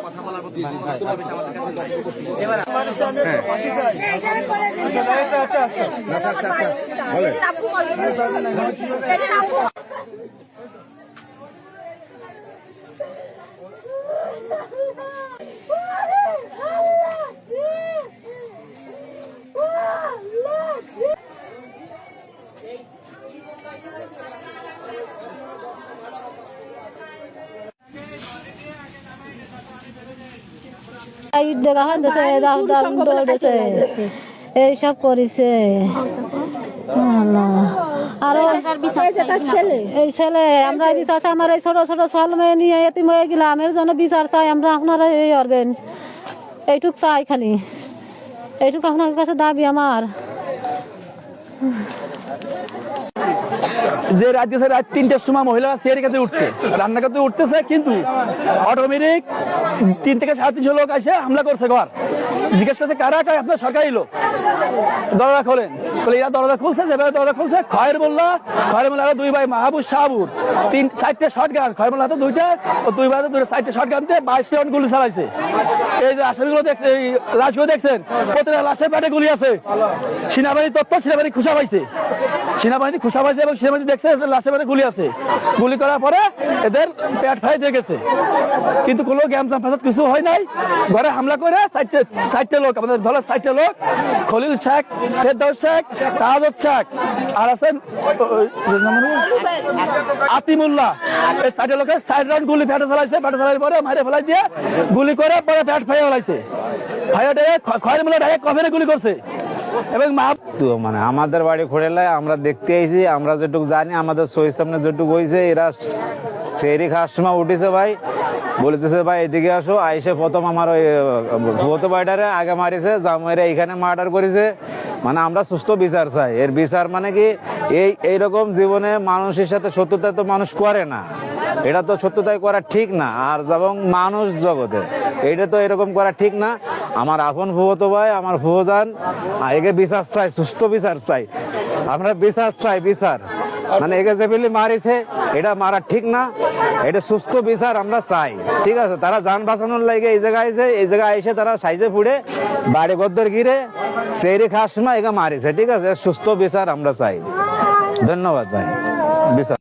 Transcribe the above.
কথা বলার এইসব করেছে এই ছেলে আমরা বিচার চাই। আমার এই ছোট ছোট ছেলে মেয়ে নিয়ে এতিম হয়ে গেলাম, এর জন্য বিচার চাই আমরা। আপনারা এই করবেন, এইটুক চাই, খালি এইটুক আপনার কাছে দাবি আমার। যে রাত 3টার সময় মহিলা চেয়ারের কাছে উঠছে, রান্না করতে উঠতেছে, কিন্তু অটোমেটিক 3 থেকে 350 লোক এসে হামলা করছে। ঘর জিজ্ঞেস করছে কারা, আপনার সরকারি লোক, দরজা খোলেন। বলে এরা দরজা খুলছে, যেভাবে দরজা খুলছে, খয়ের মোল্লা আর 2 ভাই মাহবুব শাহাবুর 4টে শর্ট গান, খয়ের মোল্লা হাতে 2টা, ও 2 ভাই হাতে 4টে শর্ট গান দিয়ে 22 রাউন্ড গুলি চালাইছে। এই যে আসামিগুলো দেখছেন, এই লাশগুলো দেখছেন, প্রত্যেকটা লাশের পেটে গুলি আছে। সেনাবাহিনী তথ্য, সেনাবাহিনী খুশা পাইছে, সেনাবাহিনী খুশা পাইছে এবং সেনাবাহিনী দেখছে লাশের পেটে গুলি আছে। গুলি করার পরে এদের পেট ফাই দিয়ে গেছে, কিন্তু কোনো গ্যামজাম ফাসাদ কিছু হয় নাই। ঘরে হামলা করে 4টে লোক, আমাদের দলের 4টে লোক, খলিল শেখ, ফেরদৌস শেখ, তাহাজুদ শেখ আর আছেন আতিমুল্লাহ, এই 4টে লোকের 4 রাউন্ড গুলি পেটে চালাইছে। পেটে চালানোর পরে মারে ফেলাই দিয়ে গুলি করে পরে পেট ফাইয়া ফেলাইছে। ফাইয়া খয়ের মোল্লা ডাইরেক্ট কফেরে গুলি করছে। এবং মানে আমাদের বাড়ি খোড়েলায় আমরা দেখতে আইছি, আমরা যেটুকু জানি, আমাদের চোখের সামনে যেটুকু হয়েছে, এরা চেরি খাওয়ার সময় উঠেছে ভাই, বলেছে ভাই এদিকে আসো। আইসে প্রথম আমার ওই ভূত বাড়িটারে আগে মারিছে, জামাইরা এইখানে মার্ডার করেছে। মানে আমরা সুস্থ বিচার চাই। এর বিচার মানে কি, এইরকম জীবনে মানুষের সাথে শত্রুতা তো মানুষ করে না, এটা তো সত্যতাই করা ঠিক না। আর যেমন মানুষ জগতে এইটা তো এরকম করা ঠিক না। আমার আপন ফুফতো ভাই, আমার ফুফোদান, একে বিচার চাই, সুস্থ বিচার চাই আমরা, বিচার চাই, বিচার। মানে একে যে ফেলে মারিছে, এটা মারা ঠিক না, এটা সুস্থ বিচার আমরা চাই। ঠিক আছে, তারা যান বাঁচানোর লাগে এই জায়গায় আইছে, এই জায়গায় এসে তারা সাইজে ফুড়ে বাড়ি গদ্দর গিরে সেই খাওয়ার সময় একে মারিছে। ঠিক আছে, সুস্থ বিচার আমরা চাই। ধন্যবাদ ভাই। বিচার